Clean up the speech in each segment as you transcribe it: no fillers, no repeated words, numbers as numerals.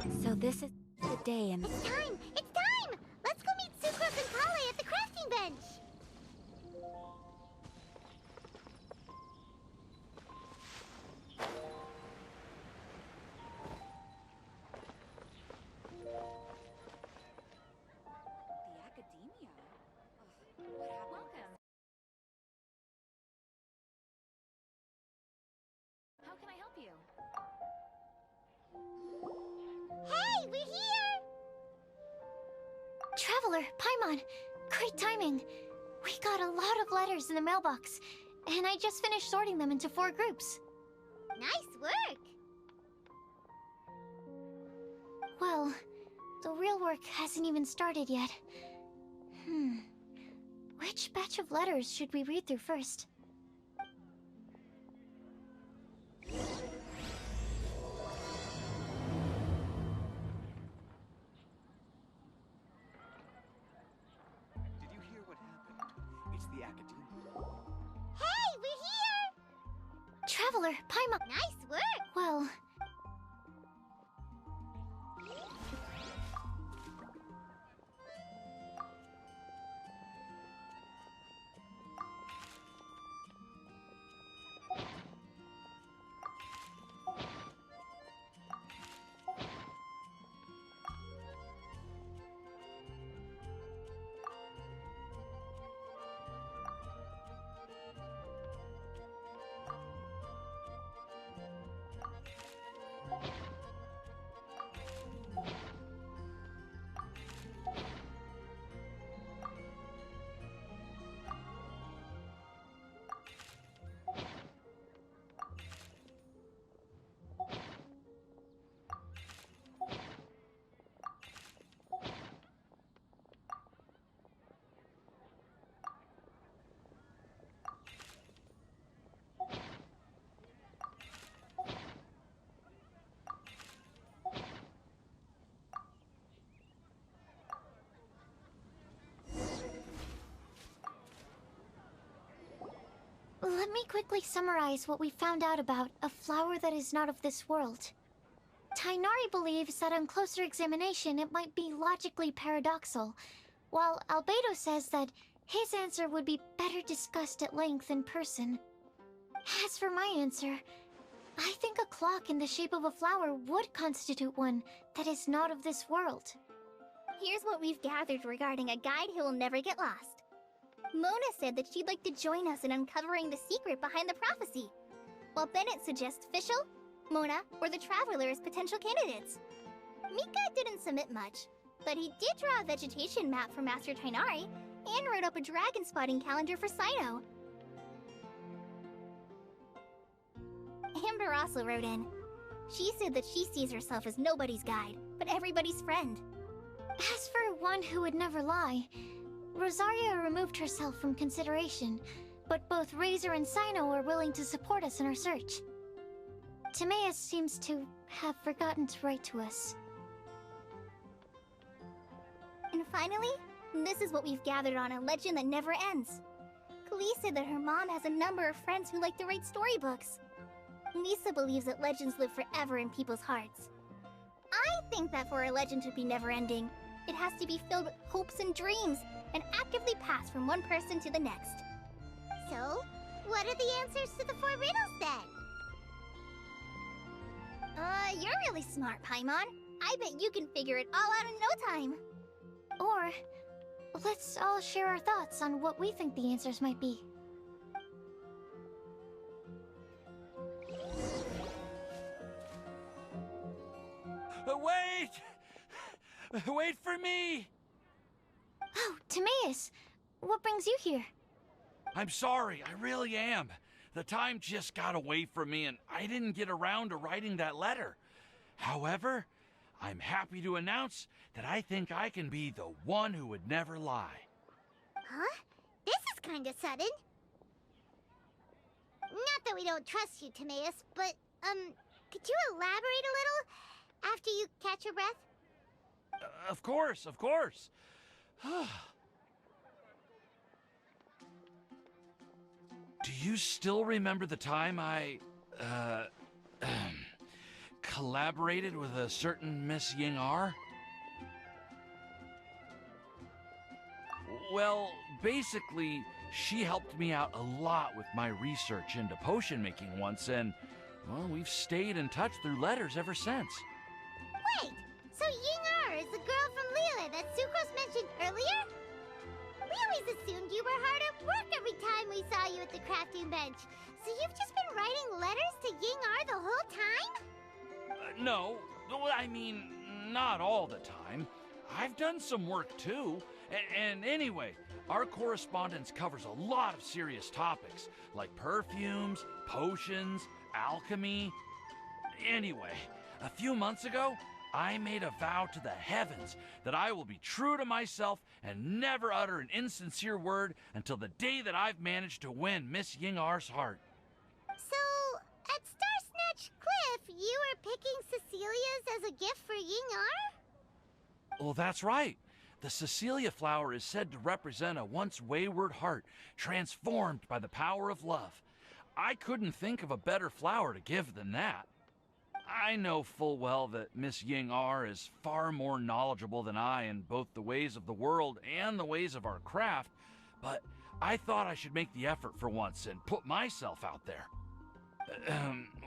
So this is the day and... It's time! It's time! Let's go meet Sucrose and Kale at the crafting bench! The academia? What happened? Welcome. How can I help you? Hey, we're here! Traveler, Paimon, great timing. We got a lot of letters in the mailbox, and I just finished sorting them into 4 groups. Nice work! Well, the real work hasn't even started yet. Which batch of letters should we read through first? Did you hear what happened? It's the academia. Hey, we're here! Traveler, Paimon... Nice work! Well... Let me quickly summarize what we found out about a flower that is not of this world. Tainari believes that on closer examination it might be logically paradoxal, while Albedo says that his answer would be better discussed at length in person. As for my answer, I think a clock in the shape of a flower would constitute one that is not of this world. Here's what we've gathered regarding a guide who will never get lost. Mona said that she'd like to join us in uncovering the secret behind the prophecy, while Bennett suggests Fischl, Mona, or the Traveler as potential candidates. Mika didn't submit much, but he did draw a vegetation map for Master Tainari and wrote up a dragon spotting calendar for Sino. Amber also wrote in. She said that she sees herself as nobody's guide, but everybody's friend. As for one who would never lie, Rosaria removed herself from consideration, but both Razor and Sino are willing to support us in our search. Timaeus seems to have forgotten to write to us. And finally, this is what we've gathered on a legend that never ends. Klee said that her mom has a number of friends who like to write storybooks. Lisa believes that legends live forever in people's hearts. I think that for a legend to be never-ending, it has to be filled with hopes and dreams, and actively pass from one person to the next. So, what are the answers to the 4 riddles then? You're really smart, Paimon. I bet you can figure it all out in no time. Or, let's all share our thoughts on what we think the answers might be. Wait! Wait for me! Oh, Timaeus! What brings you here? I'm sorry, I really am. The time just got away from me and I didn't get around to writing that letter. However, I'm happy to announce that I think I can be the one who would never lie. Huh? This is kinda sudden. Not that we don't trust you, Timaeus, but, could you elaborate a little after you catch your breath? Of course, of course. Do you still remember the time I, collaborated with a certain Miss Ying-ar? Well, basically, she helped me out a lot with my research into potion making once, and, well, we've stayed in touch through letters ever since. Wait, so Ying-ar is the girl from Liyue that Sucrose mentioned earlier? We always assumed you were hard at work every time we saw you at the crafting bench. So you've just been writing letters to Ying-ar the whole time? No, I mean, not all the time. I've done some work too. And anyway, our correspondence covers a lot of serious topics, like perfumes, potions, alchemy. Anyway, a few months ago, I made a vow to the heavens that I will be true to myself and never utter an insincere word until the day that I've managed to win Miss Ying-ar's heart. So, at Star Snatch Cliff, you were picking Cecilia's as a gift for Ying-ar? Well, that's right. The Cecilia flower is said to represent a once wayward heart, transformed by the power of love. I couldn't think of a better flower to give than that. I know full well that Miss Ying-ar is far more knowledgeable than I in both the ways of the world and the ways of our craft, but I thought I should make the effort for once and put myself out there.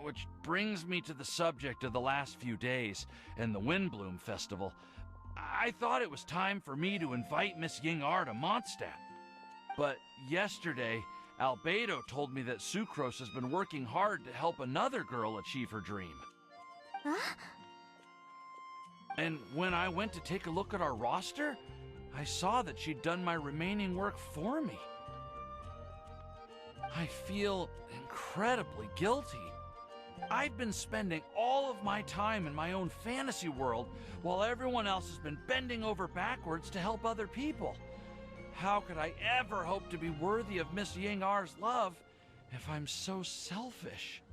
Which brings me to the subject of the last few days and the Windbloom Festival. I thought it was time for me to invite Miss Ying-ar to Mondstadt. But yesterday, Albedo told me that Sucrose has been working hard to help another girl achieve her dream. Huh? And when I went to take a look at our roster, I saw that she'd done my remaining work for me. I feel incredibly guilty. I've been spending all of my time in my own fantasy world while everyone else has been bending over backwards to help other people. How could I ever hope to be worthy of Miss Ying-ar's love if I'm so selfish?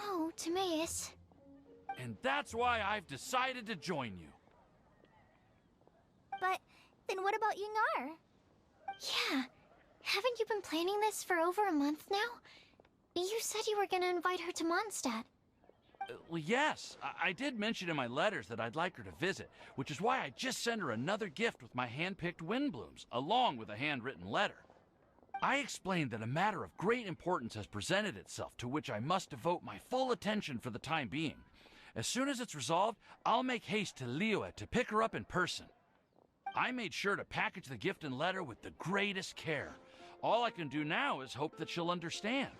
Oh, Timaeus. And that's why I've decided to join you. But then what about Ying-ar? Yeah. Haven't you been planning this for over a month now? You said you were gonna invite her to Mondstadt. Well, yes, I did mention in my letters that I'd like her to visit, which is why I just sent her another gift with my hand-picked Windblooms, along with a handwritten letter. I explained that a matter of great importance has presented itself to which I must devote my full attention for the time being. As soon as it's resolved, I'll make haste to Liyue to pick her up in person. I made sure to package the gift and letter with the greatest care. All I can do now is hope that she'll understand.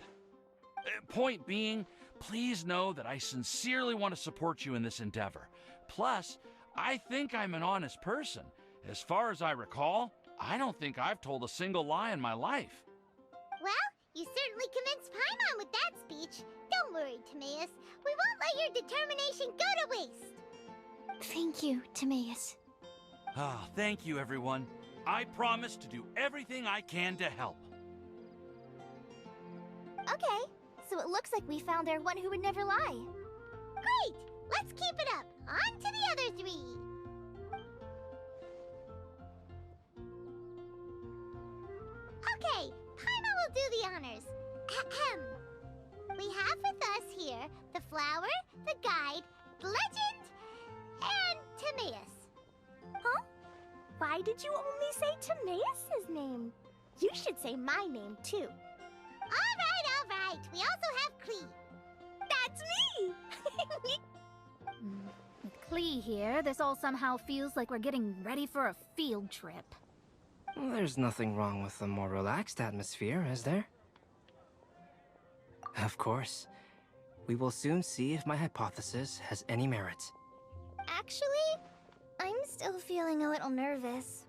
Point being, please know that I sincerely want to support you in this endeavor. Plus, I think I'm an honest person. As far as I recall, I don't think I've told a single lie in my life. Well, you certainly convinced Paimon with that speech. Don't worry, Timaeus. We won't let your determination go to waste. Thank you, Timaeus. Ah, thank you, everyone. I promise to do everything I can to help. Okay, so it looks like we found our one who would never lie. Great! Let's keep it up. On to the other three. Okay, Paimon will do the honors. Ahem. We have with us here the flower, the guide, the legend, and Timaeus. Huh? Why did you only say Timaeus' name? You should say my name, too. All right. We also have Klee. That's me! With Klee here, this all somehow feels like we're getting ready for a field trip. There's nothing wrong with a more relaxed atmosphere, is there? Of course. We will soon see if my hypothesis has any merit. Actually, I'm still feeling a little nervous.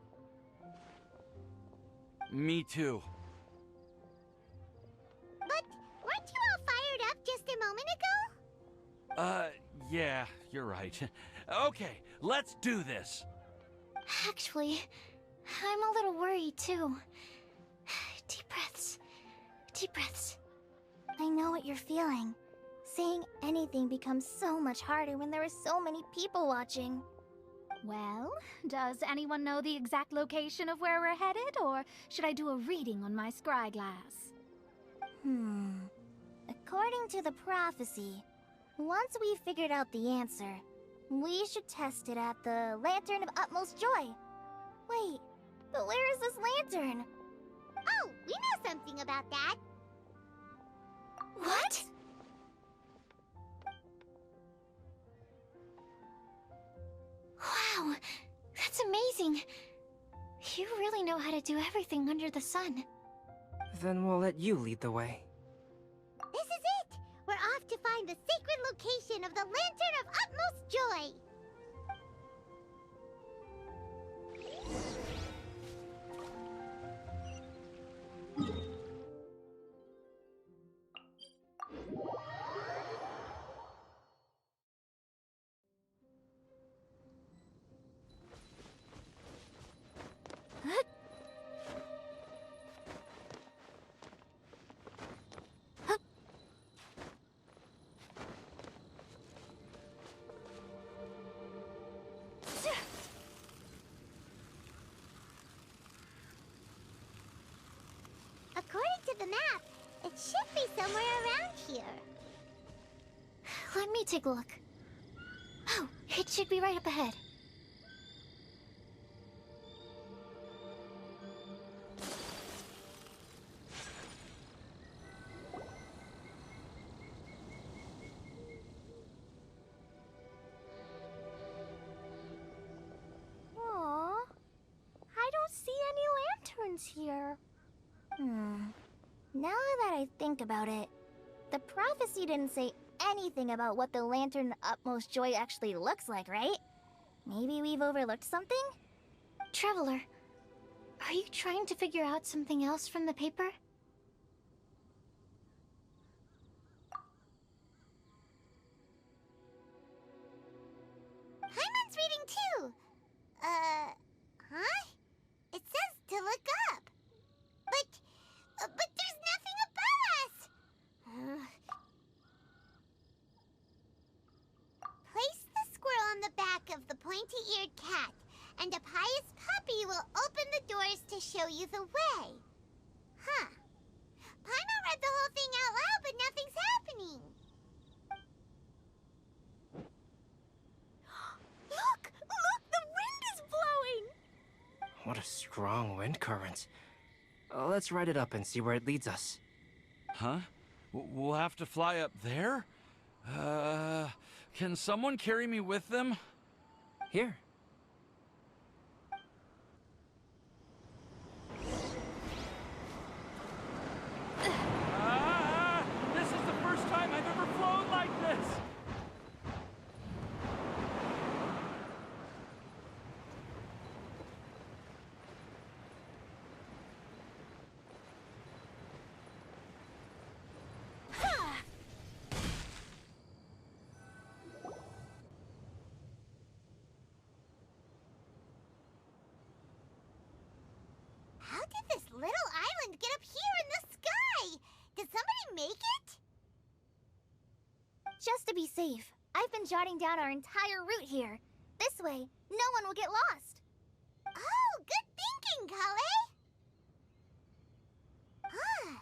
Me too. But weren't you all fired up just a moment ago? Yeah, you're right. Okay, let's do this. Actually, I'm a little worried too. Deep breaths. Deep breaths. I know what you're feeling. Saying anything becomes so much harder when there are so many people watching. Well, does anyone know the exact location of where we're headed, or should I do a reading on my scry glass? According to the prophecy, Once we figured out the answer, we should test it at the Lantern of Utmost Joy. Wait, but where is this lantern? Oh, we know something about that. What? Wow, that's amazing. You really know how to do everything under the sun. Then we'll let you lead the way. This is it! We're off to find the sacred location of the Lantern of Utmost Joy! According to the map, it should be somewhere around here. Let me take a look. Oh, it should be right up ahead. Aww. I don't see any lanterns here. Now that I think about it, the prophecy didn't say anything about what the Lantern of Utmost Joy actually looks like, right? Maybe we've overlooked something? Traveler, are you trying to figure out something else from the paper? Paimon's reading too! Huh? It says to look up. But there's nothing above us! Place the squirrel on the back of the pointy-eared cat, and a pious puppy will open the doors to show you the way. Huh. Paimon read the whole thing out loud, but nothing's happening. Look! Look! The wind is blowing! What a strong wind current. Let's ride it up and see where it leads us. Huh? We'll have to fly up there? Can someone carry me with them? Here. This is the first time I've ever flown like this! How did this little island get up here in the sky? Did somebody make it? Just to be safe, I've been jotting down our entire route here. This way, no one will get lost. Oh, good thinking, Kale! Huh.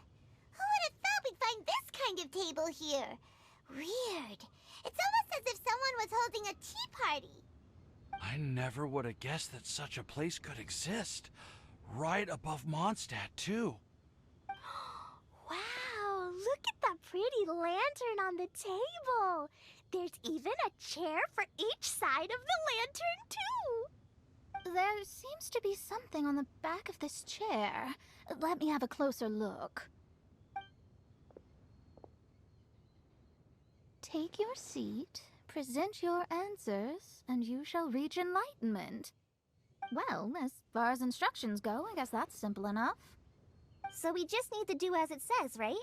Who would have thought we'd find this kind of table here? Weird. It's almost as if someone was holding a tea party. I never would have guessed that such a place could exist. Right above Mondstadt, too. Wow, look at that pretty lantern on the table. There's even a chair for each side of the lantern, too. There seems to be something on the back of this chair. Let me have a closer look. Take your seat, present your answers, and you shall reach enlightenment. Well, as far as instructions go, I guess that's simple enough. So we just need to do as it says, right?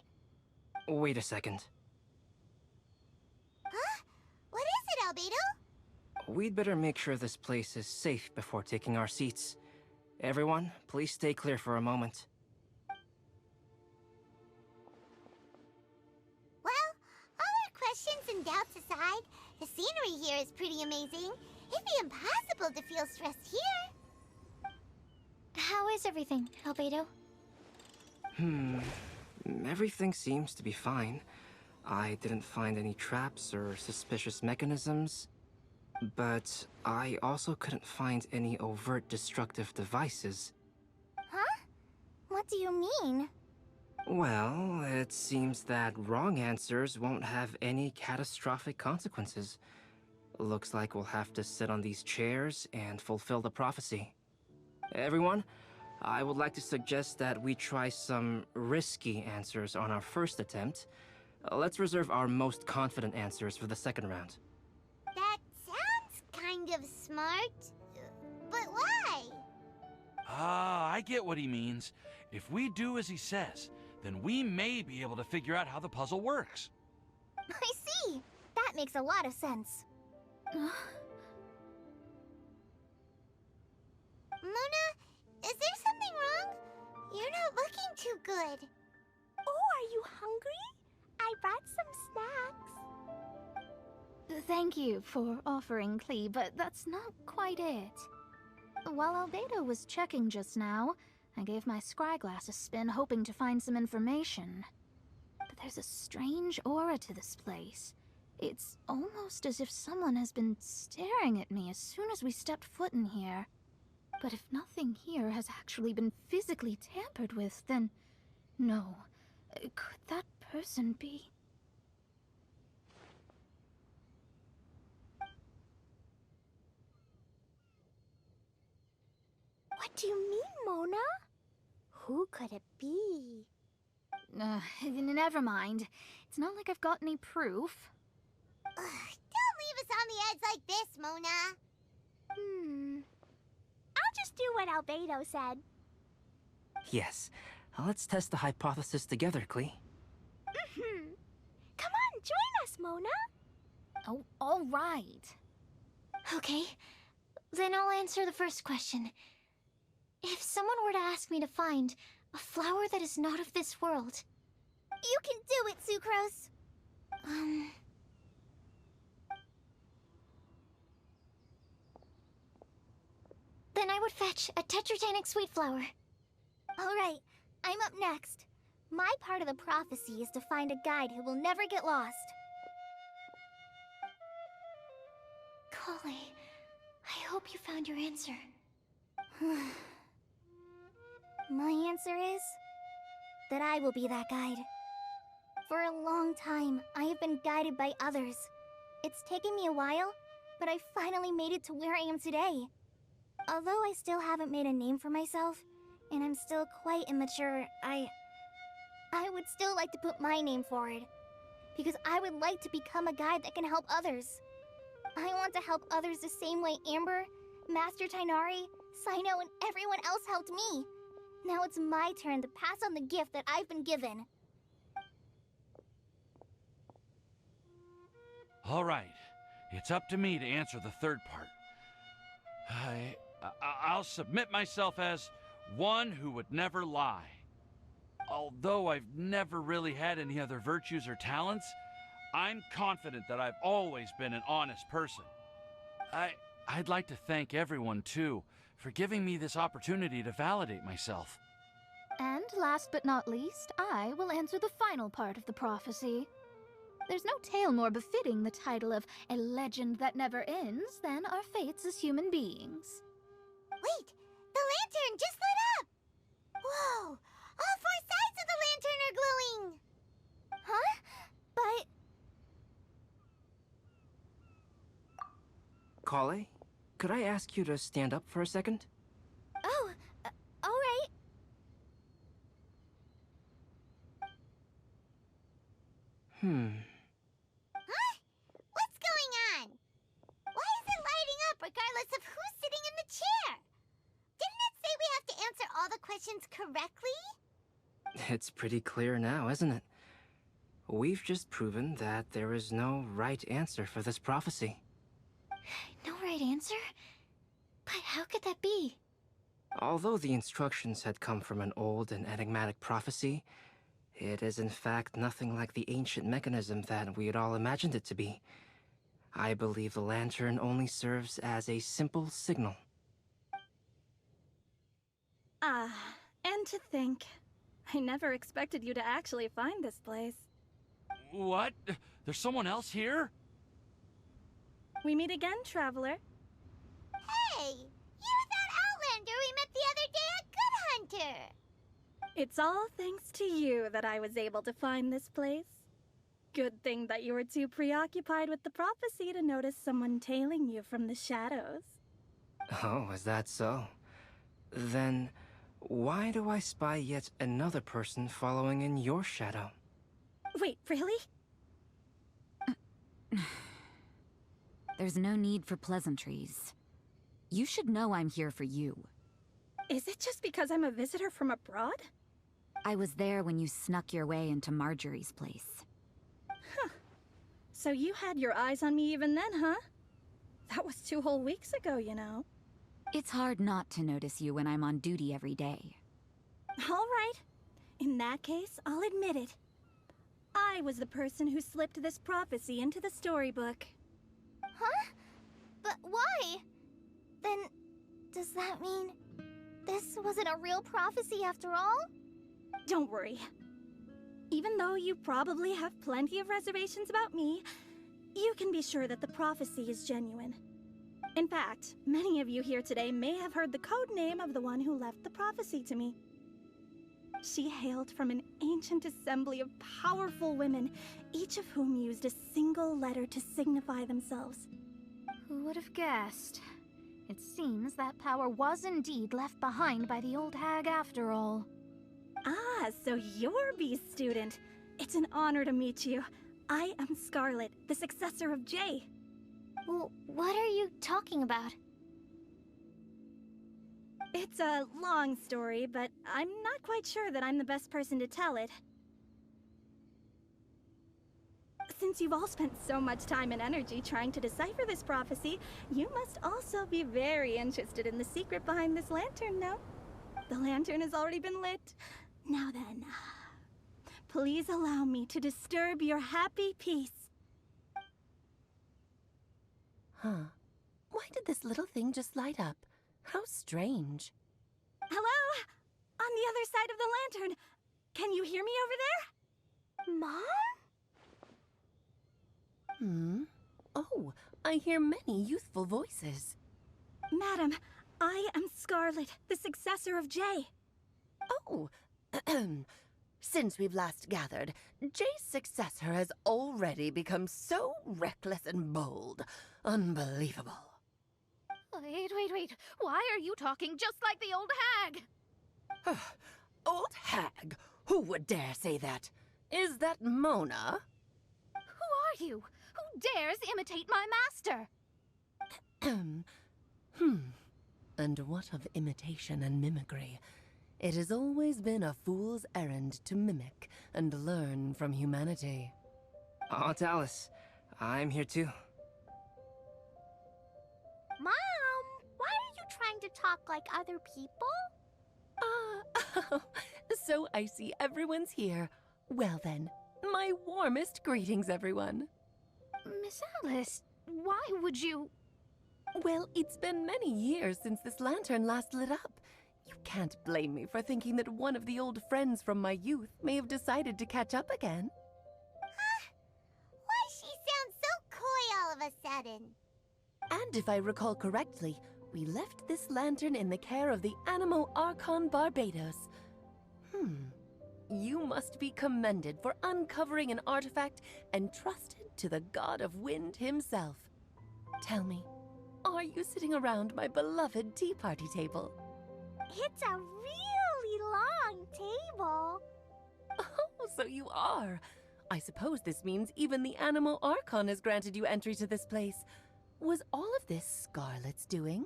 Wait a second. Huh? What is it, Albedo? We'd better make sure this place is safe before taking our seats. Everyone, please stay clear for a moment. Well, all our questions and doubts aside, the scenery here is pretty amazing. It'd be impossible to feel stressed here. How is everything, Albedo? Everything seems to be fine. I didn't find any traps or suspicious mechanisms, but I also couldn't find any overt destructive devices. Huh? What do you mean? Well, it seems that wrong answers won't have any catastrophic consequences. Looks like we'll have to sit on these chairs and fulfill the prophecy. Everyone, I would like to suggest that we try some risky answers on our first attempt. Let's reserve our most confident answers for the second round. That sounds kind of smart. But why? Ah, I get what he means. If we do as he says, then we may be able to figure out how the puzzle works. I see! That makes a lot of sense. Mona, is there something wrong? You're not looking too good. Oh, are you hungry? I brought some snacks. Thank you for offering, Klee, but that's not quite it. While Albedo was checking just now, I gave my scryglass a spin hoping to find some information. But there's a strange aura to this place. It's almost as if someone has been staring at me as soon as we stepped foot in here. But if nothing here has actually been physically tampered with, then no. Could that person be? What do you mean, Mona? Who could it be? Never mind. It's not like I've got any proof. Ugh, don't leave us on the edge like this, Mona. I'll just do what Albedo said. Yes, let's test the hypothesis together, Klee. Come on, join us, Mona. Oh, all right. Okay, then I'll answer the first question. If someone were to ask me to find a flower that is not of this world... You can do it, Sucrose. Then I would fetch a tetragenic sweet flower. All right, I'm up next. My part of the prophecy is to find a guide who will never get lost. Kale, I hope you found your answer. My answer is that I will be that guide. For a long time, I have been guided by others. It's taken me a while, but I finally made it to where I am today. Although I still haven't made a name for myself, and I'm still quite immature, I would still like to put my name forward. Because I would like to become a guide that can help others. I want to help others the same way Amber, Master Tighnari, Cyno, and everyone else helped me. Now it's my turn to pass on the gift that I've been given. All right, it's up to me to answer the third part. I'll submit myself as one who would never lie. Although I've never really had any other virtues or talents, I'm confident that I've always been an honest person. I'd like to thank everyone, too, for giving me this opportunity to validate myself. And last but not least, I will answer the final part of the prophecy. There's no tale more befitting the title of a legend that never ends than our fates as human beings. Wait, the lantern just lit up! Whoa, all four sides of the lantern are glowing! Huh? But... Kale, could I ask you to stand up for a second? Oh, all right. Huh? What's going on? Why is it lighting up regardless of who's sitting in the chair? Didn't it say we have to answer all the questions correctly? It's pretty clear now, isn't it? We've just proven that there is no right answer for this prophecy. No right answer? But how could that be? Although the instructions had come from an old and enigmatic prophecy, it is in fact nothing like the ancient mechanism that we had all imagined it to be. I believe the lantern only serves as a simple signal. And to think, I never expected you to actually find this place. What? There's someone else here? We meet again, traveler. Hey! You're that Outlander we met the other day at Good Hunter! It's all thanks to you that I was able to find this place. Good thing that you were too preoccupied with the prophecy to notice someone tailing you from the shadows. Oh, is that so? Then, why do I spy yet another person following in your shadow? Wait, really? There's no need for pleasantries. You should know I'm here for you. Is it just because I'm a visitor from abroad? I was there when you snuck your way into Marjorie's place. Huh. So you had your eyes on me even then, huh? That was 2 whole weeks ago, you know. It's hard not to notice you when I'm on duty every day. All right. In that case, I'll admit it. I was the person who slipped this prophecy into the storybook. Huh? But why? Then, does that mean this wasn't a real prophecy after all? Don't worry. Even though you probably have plenty of reservations about me, you can be sure that the prophecy is genuine. In fact, many of you here today may have heard the code name of the one who left the prophecy to me. She hailed from an ancient assembly of powerful women, each of whom used a single letter to signify themselves. Who would have guessed? It seems that power was indeed left behind by the old hag after all. Ah, so you're B's student. It's an honor to meet you. I am Scarlet, the successor of Jay. Well, what are you talking about? It's a long story, but I'm not quite sure that I'm the best person to tell it. Since you've all spent so much time and energy trying to decipher this prophecy, you must also be very interested in the secret behind this lantern, no? The lantern has already been lit. Now then, please allow me to disturb your happy peace. Huh. Why did this little thing just light up? How strange. Hello? On the other side of the lantern. Can you hear me over there? Mom? Oh, I hear many youthful voices. Madam, I am Scarlet, the successor of Jay. Oh, since we've last gathered, Jay's successor has already become so reckless and bold. Unbelievable. Wait. Why are you talking just like the old hag? Old hag? Who would dare say that? Is that Mona? Who are you? Who dares imitate my master? And what of imitation and mimicry? It has always been a fool's errand to mimic and learn from humanity. Aunt Alice, I'm here too. Mom, why are you trying to talk like other people? So I see everyone's here. Well then, my warmest greetings, everyone. Miss Alice, why would you... Well, it's been many years since this lantern last lit up. You can't blame me for thinking that one of the old friends from my youth may have decided to catch up again. Why she sounds so coy all of a sudden? And if I recall correctly, we left this lantern in the care of the Animo Archon Barbados. You must be commended for uncovering an artifact entrusted to the god of wind himself. Tell me, are you sitting around my beloved tea party table? It's a really long table. Oh, so you are. I suppose this means even the Animo Archon has granted you entry to this place. Was all of this Scarlet's doing?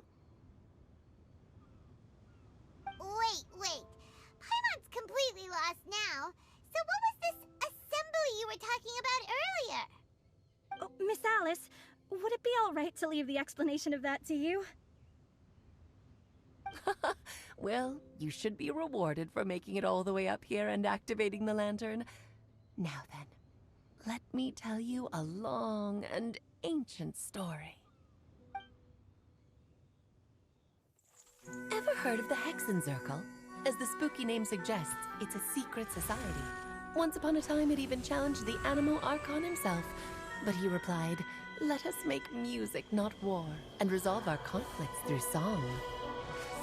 Wait. Paimon's completely lost now. So what was this assembly you were talking about earlier? Oh, Miss Alice, would it be all right to leave the explanation of that to you? Well, you should be rewarded for making it all the way up here and activating the lantern. Now then, let me tell you a long and ancient story. Ever heard of the Hexenzirkel? As the spooky name suggests, it's a secret society. Once upon a time, it even challenged the Animo Archon himself, but he replied, "Let us make music, not war, and resolve our conflicts through song."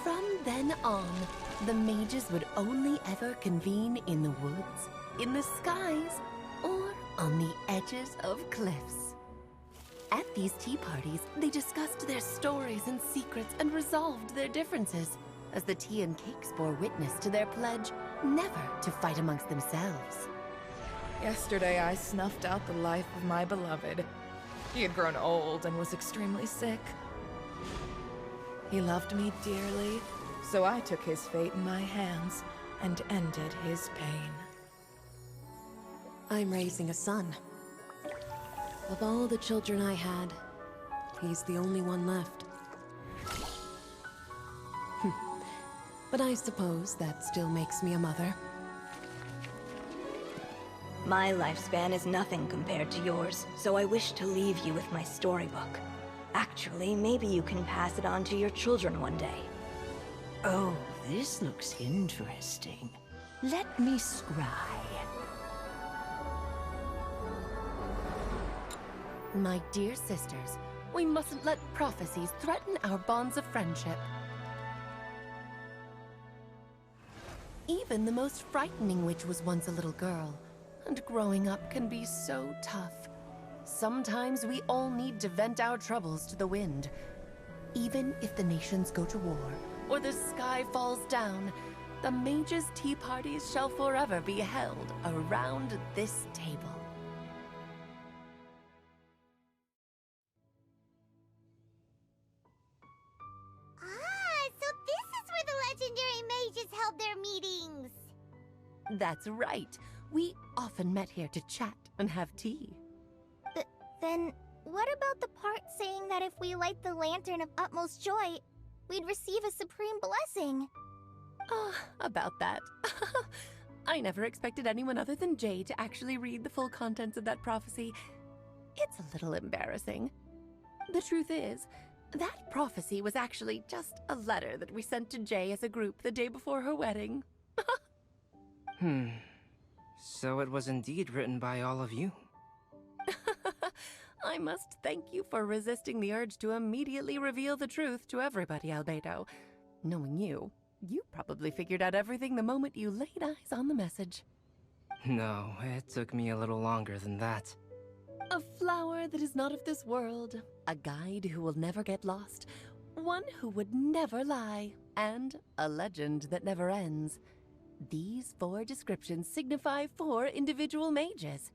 From then on, the mages would only ever convene in the woods, in the skies, or on the edges of cliffs. At these tea parties, they discussed their stories and secrets and resolved their differences, as the tea and cakes bore witness to their pledge never to fight amongst themselves. Yesterday, I snuffed out the life of my beloved. He had grown old and was extremely sick. He loved me dearly, so I took his fate in my hands and ended his pain. I'm raising a son. Of all the children I had, he's the only one left. But I suppose that still makes me a mother. My lifespan is nothing compared to yours, so I wish to leave you with my storybook. Actually, maybe you can pass it on to your children one day. Oh, this looks interesting. Let me scry. My dear sisters, we mustn't let prophecies threaten our bonds of friendship. Even the most frightening witch was once a little girl, and growing up can be so tough. Sometimes we all need to vent our troubles to the wind. Even if the nations go to war, or the sky falls down, the mages' tea parties shall forever be held around this table. So this is where the legendary mages held their meetings! That's right. We often met here to chat and have tea. Then, what about the part saying that if we light the lantern of utmost joy, we'd receive a supreme blessing? About that. I never expected anyone other than Jay to actually read the full contents of that prophecy. It's a little embarrassing. The truth is, that prophecy was actually just a letter that we sent to Jay as a group the day before her wedding. So it was indeed written by all of you. I must thank you for resisting the urge to immediately reveal the truth to everybody, Albedo. Knowing you, you probably figured out everything the moment you laid eyes on the message. No, it took me a little longer than that. A flower that is not of this world, a guide who will never get lost, one who would never lie, and a legend that never ends. These 4 descriptions signify 4 individual mages.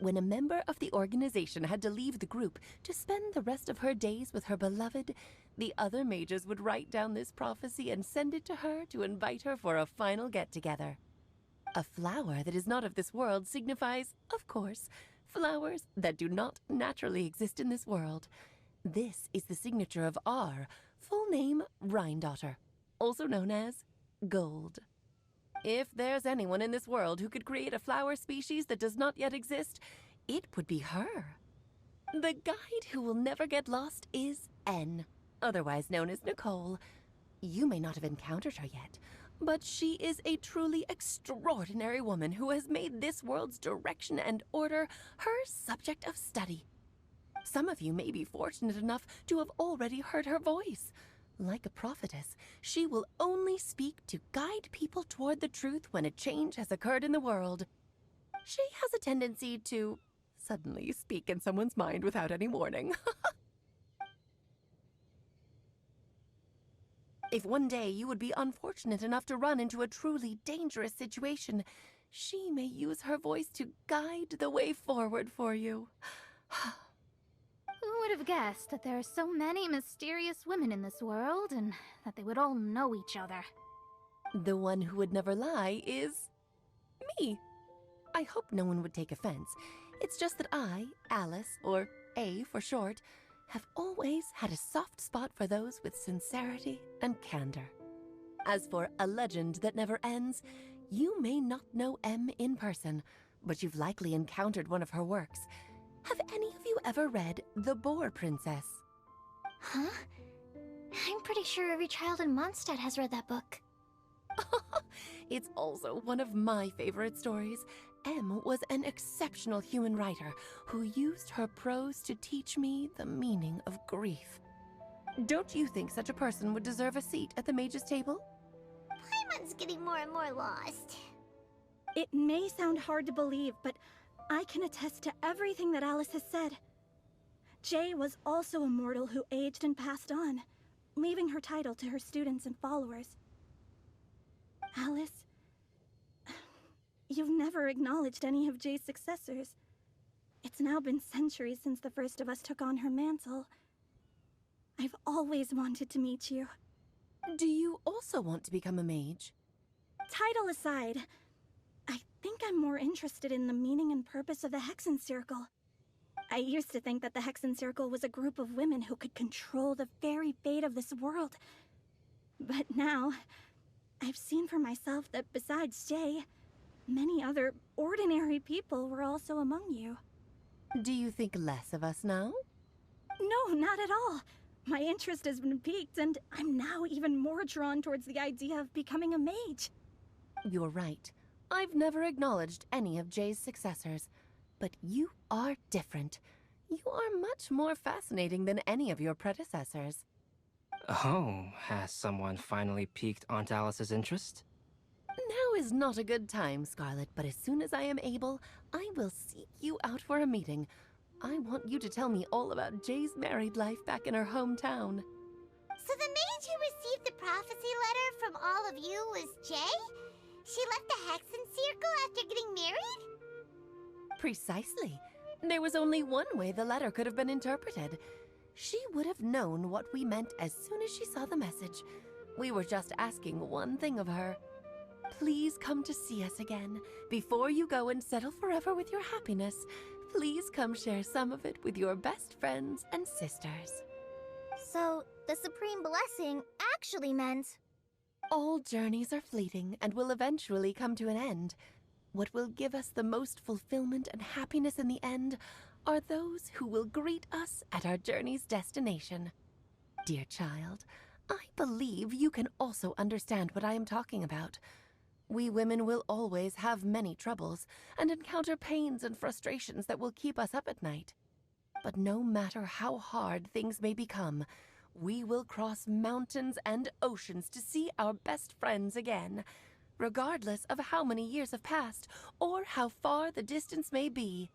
When a member of the organization had to leave the group to spend the rest of her days with her beloved, the other mages would write down this prophecy and send it to her to invite her for a final get-together. A flower that is not of this world signifies, of course, flowers that do not naturally exist in this world. This is the signature of our full name, Rhine-daughter, also known as Gold. If there's anyone in this world who could create a flower species that does not yet exist, it would be her. The guide who will never get lost is N, otherwise known as Nicole. You may not have encountered her yet, but she is a truly extraordinary woman who has made this world's direction and order her subject of study. Some of you may be fortunate enough to have already heard her voice. Like a prophetess, she will only speak to guide people toward the truth when a change has occurred in the world. She has a tendency to suddenly speak in someone's mind without any warning. If one day you would be unfortunate enough to run into a truly dangerous situation, she may use her voice to guide the way forward for you. Who would have guessed that there are so many mysterious women in this world, and that they would all know each other? The one who would never lie is me. I hope no one would take offense. It's just that I, Alice, or A for short, have always had a soft spot for those with sincerity and candor. As for a legend that never ends, you may not know M in person, but you've likely encountered one of her works. Have any of you ever read The Boar Princess? Huh? I'm pretty sure every child in Mondstadt has read that book. It's also one of my favorite stories. Em was an exceptional human writer who used her prose to teach me the meaning of grief. Don't you think such a person would deserve a seat at the mage's table? Paimon's getting more and more lost. It may sound hard to believe, but I can attest to everything that Alice has said. Jay was also a mortal who aged and passed on, leaving her title to her students and followers. Alice, you've never acknowledged any of Jay's successors. It's now been centuries since the first of us took on her mantle. I've always wanted to meet you. Do you also want to become a mage? Title aside, I think I'm more interested in the meaning and purpose of the Hexen Circle. I used to think that the Hexen Circle was a group of women who could control the very fate of this world. But now, I've seen for myself that besides Jay, many other ordinary people were also among you. Do you think less of us now? No, not at all. My interest has been piqued, and I'm now even more drawn towards the idea of becoming a mage. You're right. I've never acknowledged any of Jay's successors. But you are different. You are much more fascinating than any of your predecessors. Oh, has someone finally piqued Aunt Alice's interest? Now is not a good time, Scarlet, but as soon as I am able, I will seek you out for a meeting. I want you to tell me all about Jay's married life back in her hometown. So the mage who received the prophecy letter from all of you was Jay? She left the Hexen Circle after getting married? Precisely. There was only one way the letter could have been interpreted. She would have known what we meant as soon as she saw the message. We were just asking one thing of her. Please come to see us again. Before you go and settle forever with your happiness, please come share some of it with your best friends and sisters. So, the Supreme Blessing actually meant... All journeys are fleeting and will eventually come to an end. What will give us the most fulfillment and happiness in the end are those who will greet us at our journey's destination. Dear child, I believe you can also understand what I am talking about. We women will always have many troubles and encounter pains and frustrations that will keep us up at night. But no matter how hard things may become, we will cross mountains and oceans to see our best friends again, regardless of how many years have passed or how far the distance may be.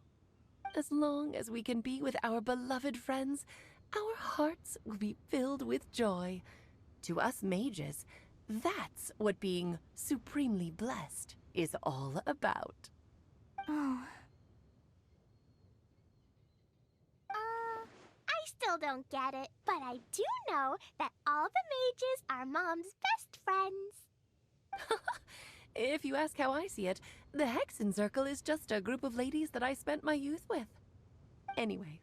As long as we can be with our beloved friends, our hearts will be filled with joy. To us mages, that's what being supremely blessed is all about. Oh. I still don't get it, but I do know that all the mages are Mom's best friends. If you ask how I see it, the Hexen Circle is just a group of ladies that I spent my youth with. Anyway,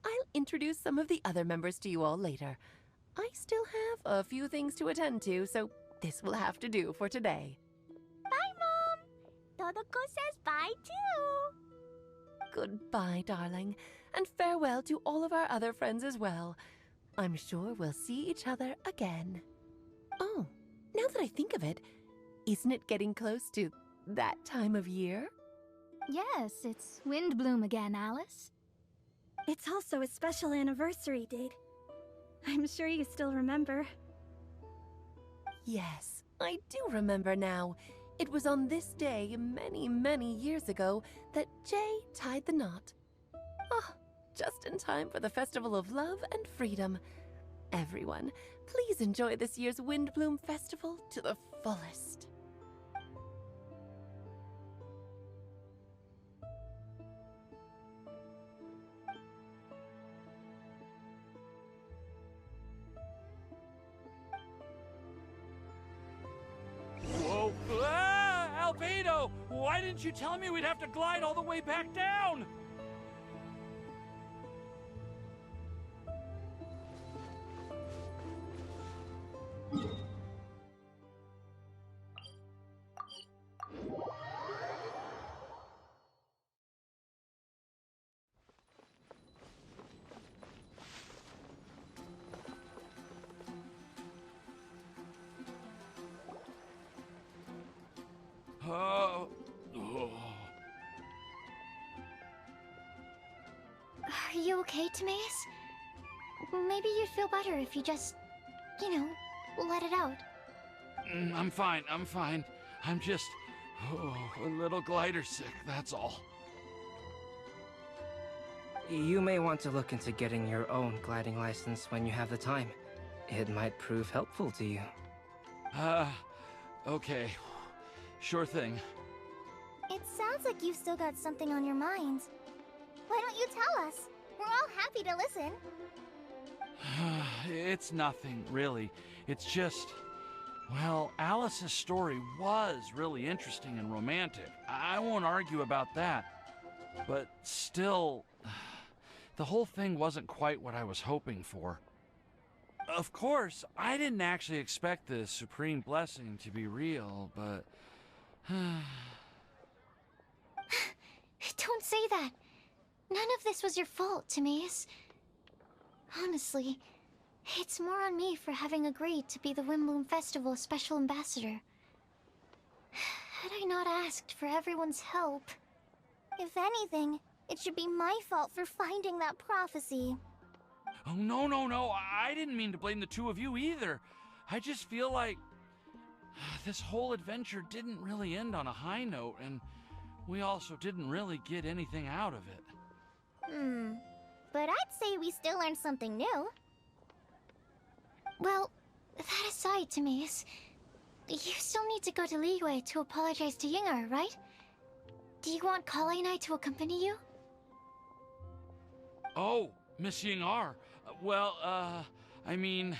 I'll introduce some of the other members to you all later. I still have a few things to attend to, so this will have to do for today. Bye, Mom. Todoko says bye, too. Goodbye, darling, and farewell to all of our other friends as well. I'm sure we'll see each other again. Oh, now that I think of it, isn't it getting close to that time of year? Yes, it's wind bloom again, Alice. It's also a special anniversary date. I'm sure you still remember. Yes, I do remember now. It was on this day many, many years ago that Jay tied the knot. Ah, just in time for the Festival of Love and Freedom. Everyone, please enjoy this year's Windbloom Festival to the fullest. Whoa! Ah, Albedo! Why didn't you tell me we'd have to glide all the way back down? okay, Timaeus? Maybe you'd feel better if you just, let it out. I'm fine, I'm fine. I'm just, a little glider sick, that's all. You may want to look into getting your own gliding license when you have the time. It might prove helpful to you. Okay. Sure thing. It sounds like you've still got something on your mind. Why don't you tell us? We're all happy to listen. It's nothing, really. It's just... Well, Alice's story was really interesting and romantic. I won't argue about that. But still, the whole thing wasn't quite what I was hoping for. Of course, I didn't actually expect the Supreme Blessing to be real, but... Don't say that. None of this was your fault, Timaeus. Honestly, it's more on me for having agreed to be the Windbloom Festival's special ambassador. Had I not asked for everyone's help... If anything, it should be my fault for finding that prophecy. Oh, no, I didn't mean to blame the two of you either. I just feel like... this whole adventure didn't really end on a high note, and we also didn't really get anything out of it. But I'd say we still learned something new. Well, that aside, Timaeus, you still need to go to Liyue to apologize to Yingar, right? Do you want Kale and I to accompany you? Oh, Miss Yingar. Well, I mean,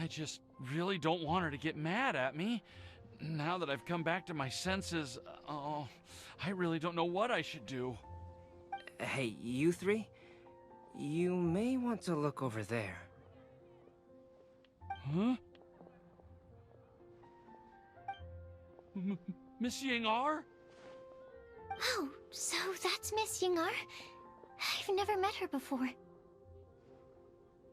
I just really don't want her to get mad at me. Now that I've come back to my senses, I really don't know what I should do. Hey, you three? You may want to look over there. Huh? Miss Yingar? Oh, so that's Miss Yingar? I've never met her before.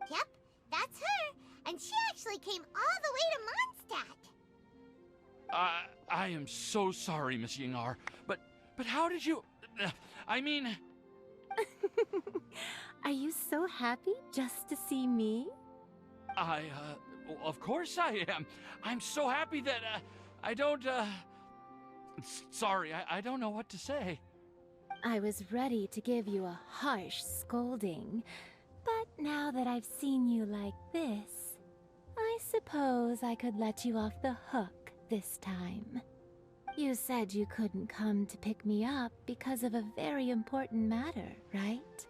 Yep, that's her. And she actually came all the way to Mondstadt. I am so sorry, Miss Yingar. But how did you... I mean... Are you so happy just to see me? Of course I am. I'm so happy that, I don't, Sorry, I don't know what to say. I was ready to give you a harsh scolding, but now that I've seen you like this, I suppose I could let you off the hook this time. You said you couldn't come to pick me up because of a very important matter, right?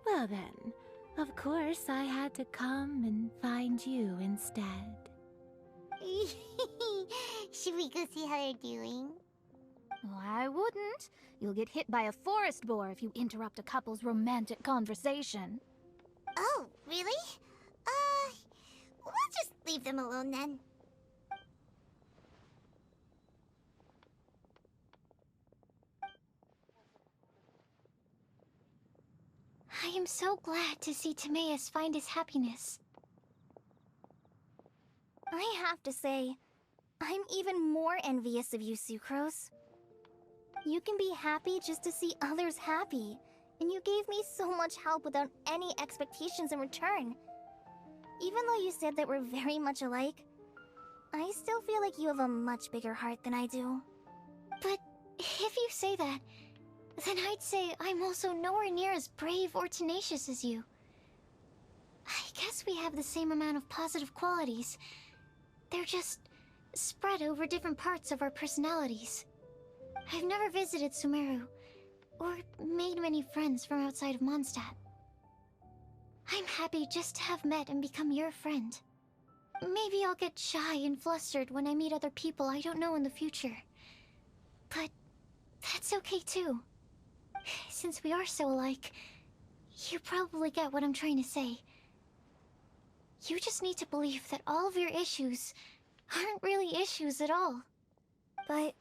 Well then, of course I had to come and find you instead. Should we go see how they're doing? Oh, I wouldn't. You'll get hit by a forest boar if you interrupt a couple's romantic conversation. Oh, really? We'll just leave them alone then. I am so glad to see Timaeus find his happiness. I have to say, I'm even more envious of you, Sucrose. You can be happy just to see others happy, and you gave me so much help without any expectations in return. Even though you said that we're very much alike, I still feel like you have a much bigger heart than I do. But if you say that, then I'd say I'm also nowhere near as brave or tenacious as you. I guess we have the same amount of positive qualities. They're just spread over different parts of our personalities. I've never visited Sumeru, or made many friends from outside of Mondstadt. I'm happy just to have met and become your friend. Maybe I'll get shy and flustered when I meet other people I don't know in the future. But that's okay too. Since we are so alike, you probably get what I'm trying to say. You just need to believe that all of your issues aren't really issues at all. But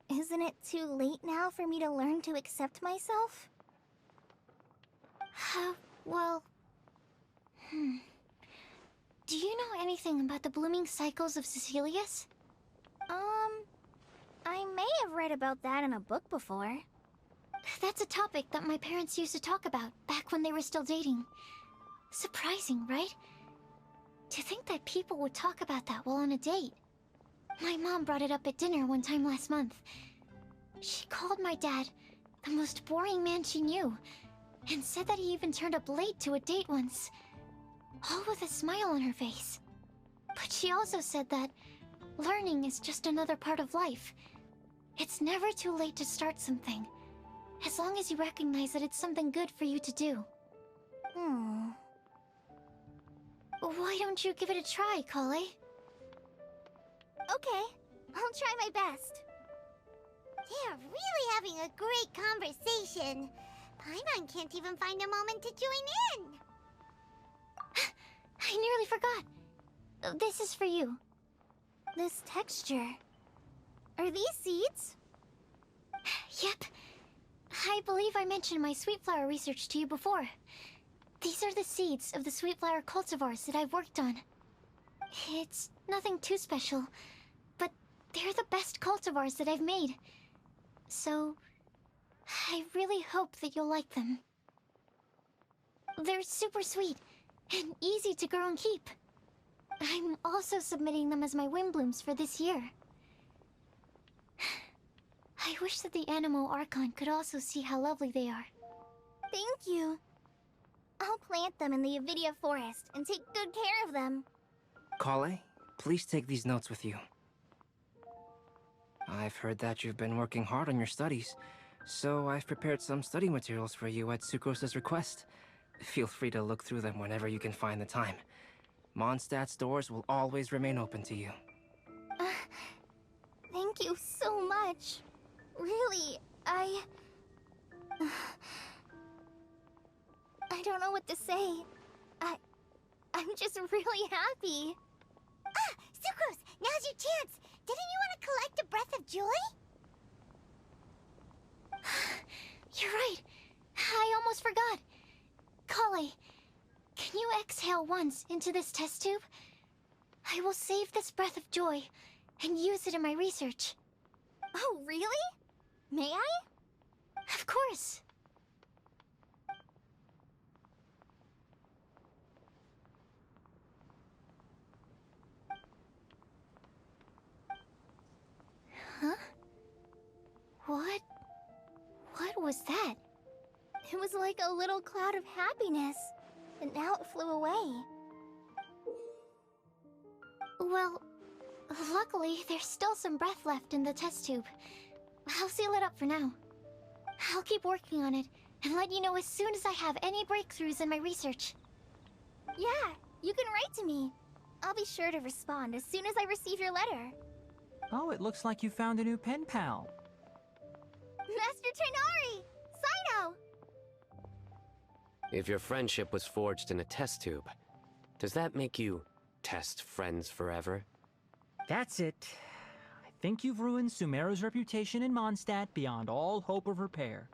isn't it too late now for me to learn to accept myself? Well... Do you know anything about the blooming cycles of Cecilius? I may have read about that in a book before. That's a topic that my parents used to talk about back when they were still dating. Surprising, right? To think that people would talk about that while on a date. My mom brought it up at dinner one time last month. She called my dad the most boring man she knew, and said that he even turned up late to a date once, all with a smile on her face. But she also said that learning is just another part of life. It's never too late to start something, as long as you recognize that it's something good for you to do. Why don't you give it a try, Kale? Okay, I'll try my best. They're really having a great conversation. Paimon can't even find a moment to join in. I nearly forgot. This is for you. This texture. Are these seeds? Yep. I believe I mentioned my sweet flower research to you before. These are the seeds of the sweet flower cultivars that I've worked on. It's nothing too special, but they're the best cultivars that I've made. So, I really hope that you'll like them. They're super sweet and easy to grow and keep. I'm also submitting them as my wind blooms for this year. I wish that the Animo Archon could also see how lovely they are. Thank you. I'll plant them in the Avidia forest and take good care of them. Kale, please take these notes with you. I've heard that you've been working hard on your studies, so I've prepared some study materials for you at Sucrose's request. Feel free to look through them whenever you can find the time. Mondstadt's doors will always remain open to you. Thank you so much. Really, I don't know what to say. I'm just really happy. Ah, Sucrose, now's your chance. Didn't you want to collect a breath of joy? You're right. I almost forgot. Kale, can you exhale once into this test tube? I will save this breath of joy and use it in my research. Oh, really? May I? Of course. Huh? What was that? It was like a little cloud of happiness, and now it flew away. Well, luckily, there's still some breath left in the test tube. I'll seal it up for now. I'll keep working on it, and let you know as soon as I have any breakthroughs in my research. Yeah, you can write to me. I'll be sure to respond as soon as I receive your letter. Oh, it looks like you found a new pen pal. Master Tighnari! Cyno! If your friendship was forged in a test tube, does that make you test friends forever? That's it. I think you've ruined Sumeru's reputation in Mondstadt beyond all hope of repair.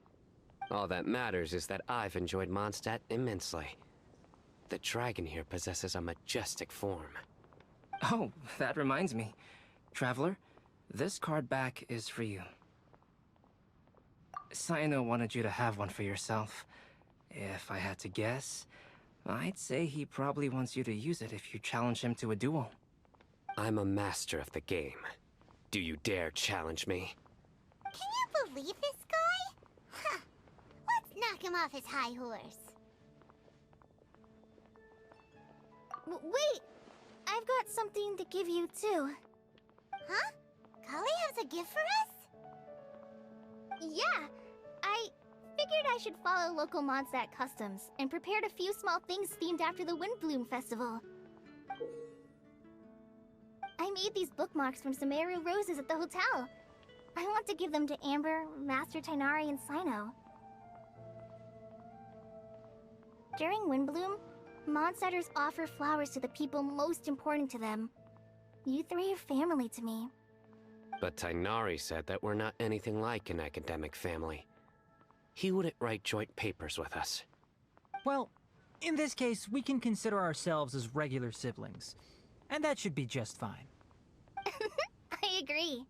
All that matters is that I've enjoyed Mondstadt immensely. The dragon here possesses a majestic form. Oh, that reminds me. Traveler, this card back is for you. Cyno wanted you to have one for yourself. If I had to guess, I'd say he probably wants you to use it if you challenge him to a duel. I'm a master of the game. Do you dare challenge me? Can you believe this guy? Huh. Let's knock him off his high horse. Wait! I've got something to give you, too. Huh? Kale has a gift for us? Yeah! I figured I should follow local Mondstadt customs, and prepared a few small things themed after the Windbloom Festival. I made these bookmarks from Sumeru roses at the hotel. I want to give them to Amber, Master Tighnari, and Cyno. During Windbloom, Mondstadters offer flowers to the people most important to them. You three are family to me. But Tighnari said that we're not anything like an academic family. He wouldn't write joint papers with us. Well, in this case, we can consider ourselves as regular siblings. And that should be just fine. I agree.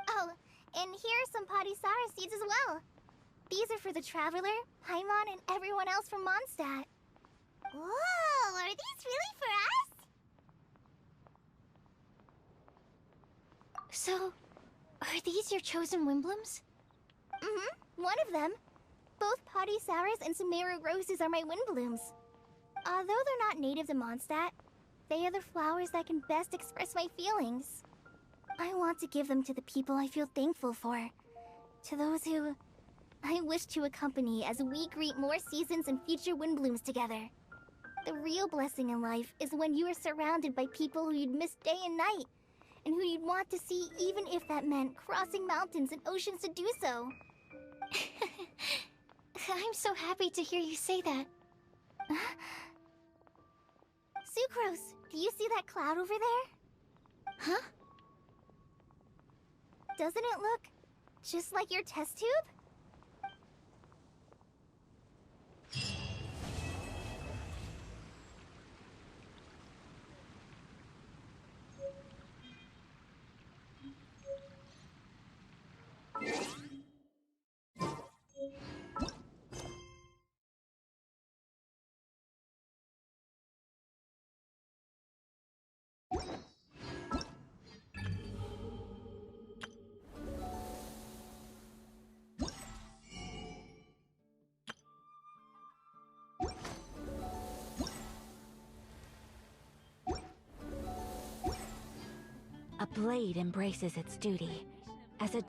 Oh, And here are some Padisaurus seeds as well. These are for the Traveler, Paimon, and everyone else from Mondstadt. Whoa, are these really for us? So, are these your chosen Windblooms? Mm-hmm, one of them. Both Padisaurus and Sumeru roses are my Windblooms. Although they're not native to Mondstadt, they are the flowers that can best express my feelings. I want to give them to the people I feel thankful for. To those who I wish to accompany as we greet more seasons and future Windblooms together. The real blessing in life is when you are surrounded by people who you'd miss day and night, and who you'd want to see even if that meant crossing mountains and oceans to do so. I'm so happy to hear you say that. Sucrose, do you see that cloud over there? Huh? Doesn't it look just like your test tube? A blade embraces its duty. As a